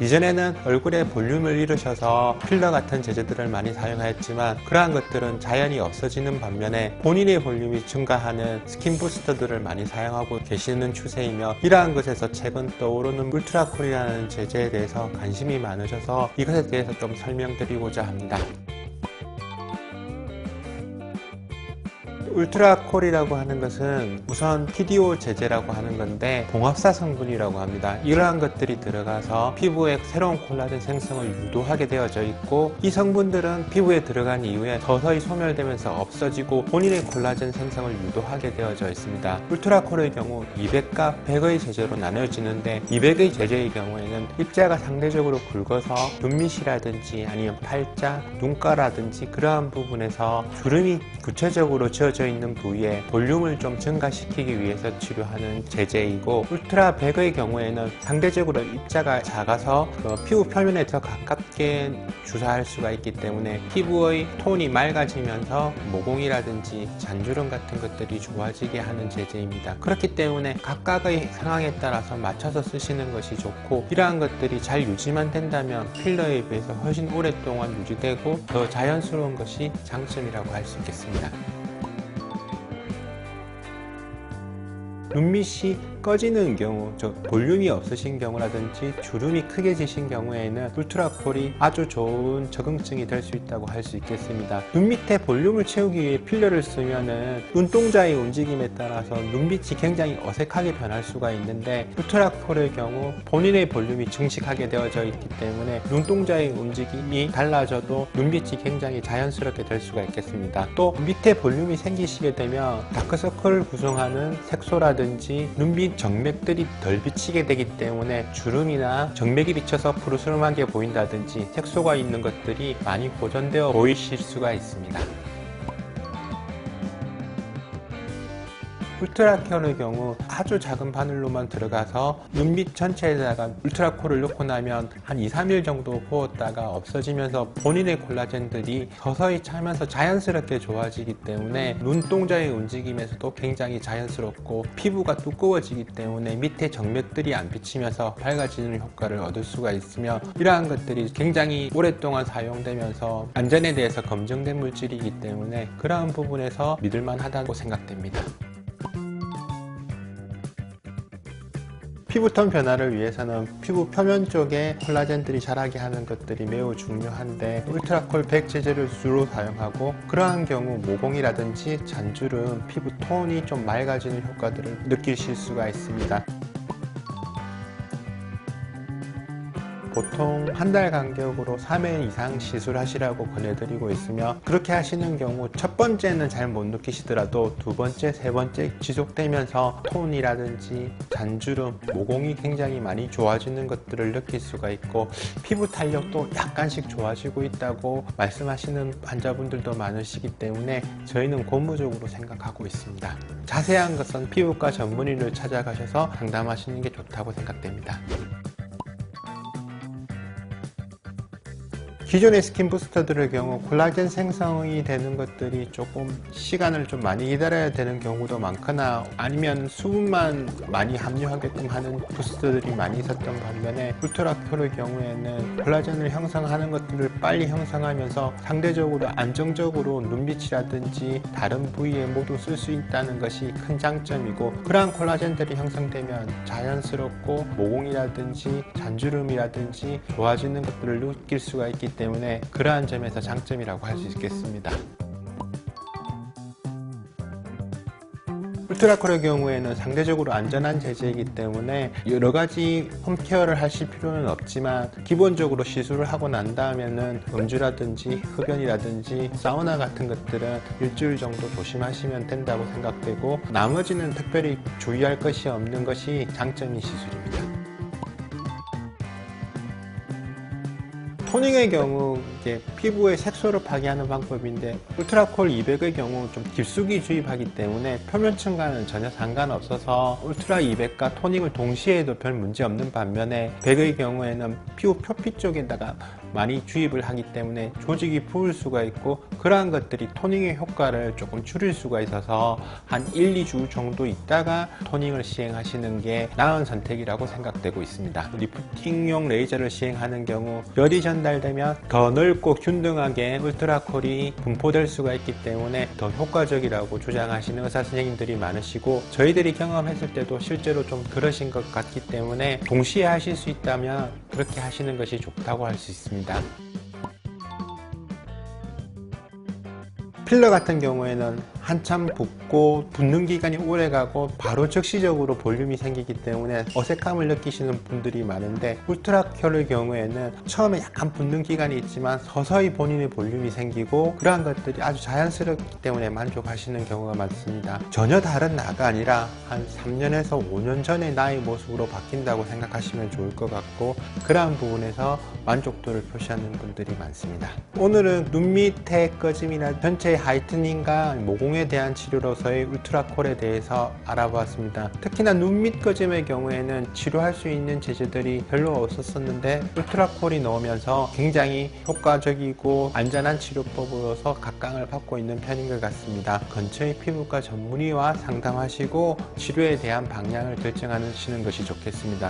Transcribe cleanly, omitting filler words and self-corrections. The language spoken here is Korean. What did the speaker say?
이전에는 얼굴에 볼륨을 잃으셔서 필러 같은 제제들을 많이 사용하였지만 그러한 것들은 자연히 없어지는 반면에 본인의 볼륨이 증가하는 스킨 부스터들을 많이 사용하고 계시는 추세이며, 이러한 것에서 최근 떠오르는 울트라콜이라는 제제에 대해서 관심이 많으셔서 이것에 대해서 좀 설명드리고자 합니다. 울트라콜이라고 하는 것은 우선 PDO 제제라고 하는 건데 봉합사 성분이라고 합니다. 이러한 것들이 들어가서 피부에 새로운 콜라겐 생성을 유도하게 되어져 있고, 이 성분들은 피부에 들어간 이후에 서서히 소멸되면서 없어지고 본인의 콜라겐 생성을 유도하게 되어져 있습니다. 울트라콜의 경우 200과 100의 제제로 나눠지는데 200의 제제의 경우에는 입자가 상대적으로 굵어서 눈밑이라든지 아니면 팔자, 눈가라든지 그러한 부분에서 주름이 구체적으로 지어져 있는 부위에 볼륨을 좀 증가시키기 위해서 치료하는 제제이고, 울트라 100의 경우에는 상대적으로 입자가 작아서 피부 표면에 더 가깝게 주사할 수가 있기 때문에 피부의 톤이 맑아지면서 모공이라든지 잔주름 같은 것들이 좋아지게 하는 제제입니다. 그렇기 때문에 각각의 상황에 따라서 맞춰서 쓰시는 것이 좋고, 이러한 것들이 잘 유지만 된다면 필러에 비해서 훨씬 오랫동안 유지되고 더 자연스러운 것이 장점이라고 할 수 있겠습니다. 눈밑이 꺼지는 경우, 즉 볼륨이 없으신 경우라든지 주름이 크게 지신 경우에는 울트라콜이 아주 좋은 적응증이 될 수 있다고 할 수 있겠습니다. 눈밑에 볼륨을 채우기 위해 필러를 쓰면은 눈동자의 움직임에 따라서 눈빛이 굉장히 어색하게 변할 수가 있는데, 울트라콜의 경우 본인의 볼륨이 증식하게 되어져 있기 때문에 눈동자의 움직임이 달라져도 눈빛이 굉장히 자연스럽게 될 수가 있겠습니다. 또 밑에 볼륨이 생기시게 되면 다크서클을 구성하는 색소라든지 눈밑 정맥들이 덜 비치게 되기 때문에 주름이나 정맥이 비쳐서 푸르스름하게 보인다든지 색소가 있는 것들이 많이 보존되어 보이실 수가 있습니다. 울트라콜의 경우 아주 작은 바늘로만 들어가서 눈밑 전체에다가 울트라콜을 넣고 나면 한 2-3일 정도 부었다가 없어지면서 본인의 콜라겐들이 서서히 차면서 자연스럽게 좋아지기 때문에 눈동자의 움직임에서도 굉장히 자연스럽고, 피부가 두꺼워지기 때문에 밑에 정맥들이 안 비치면서 밝아지는 효과를 얻을 수가 있으며, 이러한 것들이 굉장히 오랫동안 사용되면서 안전에 대해서 검증된 물질이기 때문에 그러한 부분에서 믿을만 하다고 생각됩니다. 피부톤 변화를 위해서는 피부 표면 쪽에 콜라겐들이 자라게 하는 것들이 매우 중요한데, 울트라콜 100 제제를 주로 사용하고, 그러한 경우 모공이라든지 잔주름, 피부 톤이 좀 맑아지는 효과들을 느끼실 수가 있습니다. 보통 한 달 간격으로 3회 이상 시술하시라고 권해드리고 있으며, 그렇게 하시는 경우 첫 번째는 잘 못 느끼시더라도 두 번째, 세 번째 지속되면서 톤이라든지 잔주름, 모공이 굉장히 많이 좋아지는 것들을 느낄 수가 있고, 피부 탄력도 약간씩 좋아지고 있다고 말씀하시는 환자분들도 많으시기 때문에 저희는 고무적으로 생각하고 있습니다. 자세한 것은 피부과 전문의를 찾아가셔서 상담하시는 게 좋다고 생각됩니다. 기존의 스킨 부스터들의 경우 콜라겐 생성이 되는 것들이 조금 시간을 좀 많이 기다려야 되는 경우도 많거나, 아니면 수분만 많이 함유하게끔 하는 부스터들이 많이 있었던 반면에, 울트라콜의 경우에는 콜라겐을 형성하는 것들을 빨리 형성하면서 상대적으로 안정적으로 눈빛이라든지 다른 부위에 모두 쓸 수 있다는 것이 큰 장점이고, 그러한 콜라겐들이 형성되면 자연스럽고 모공이라든지 잔주름이라든지 좋아지는 것들을 느낄 수가 있기 때문에 그러한 점에서 장점이라고 할 수 있겠습니다. 울트라콜의 경우에는 상대적으로 안전한 제제이기 때문에 여러가지 홈케어를 하실 필요는 없지만, 기본적으로 시술을 하고 난 다음에는 음주라든지 흡연이라든지 사우나 같은 것들은 일주일 정도 조심하시면 된다고 생각되고, 나머지는 특별히 주의할 것이 없는 것이 장점인 시술입니다. 토닝의 경우 이게 피부의 색소를 파괴하는 방법인데, 울트라콜 200의 경우 좀 깊숙이 주입하기 때문에 표면층과는 전혀 상관없어서 울트라 200과 토닝을 동시에 해도 별 문제 없는 반면에, 100의 경우에는 피부 표피 쪽에다가 많이 주입을 하기 때문에 조직이 부을 수가 있고, 그러한 것들이 토닝의 효과를 조금 줄일 수가 있어서 한 1, 2주 정도 있다가 토닝을 시행하시는 게 나은 선택이라고 생각되고 있습니다. 리프팅용 레이저를 시행하는 경우 열이 전달되면 더 넓고 균등하게 울트라콜이 분포될 수가 있기 때문에 더 효과적이라고 주장하시는 의사 선생님들이 많으시고, 저희들이 경험했을 때도 실제로 좀 그러신 것 같기 때문에 동시에 하실 수 있다면 그렇게 하시는 것이 좋다고 할 수 있습니다. 필러 같은 경우에는 한참 붓고 붓는 기간이 오래가고 바로 즉시적으로 볼륨이 생기기 때문에 어색함을 느끼시는 분들이 많은데, 울트라컬의 경우에는 처음에 약간 붓는 기간이 있지만 서서히 본인의 볼륨이 생기고 그러한 것들이 아주 자연스럽기 때문에 만족하시는 경우가 많습니다. 전혀 다른 나가 아니라 한 3년에서 5년 전의 나의 모습으로 바뀐다고 생각하시면 좋을 것 같고, 그러한 부분에서 만족도를 표시하는 분들이 많습니다. 오늘은 눈 밑의 꺼짐이나 전체 하이트닝과 모공에 대한 치료로서의 울트라콜에 대해서 알아보았습니다. 특히나 눈 밑 꺼짐의 경우에는 치료할 수 있는 제재들이 별로 없었었는데, 울트라콜이 나오면서 굉장히 효과적이고 안전한 치료법으로서 각광을 받고 있는 편인 것 같습니다. 근처의 피부과 전문의와 상담하시고 치료에 대한 방향을 결정하시는 것이 좋겠습니다.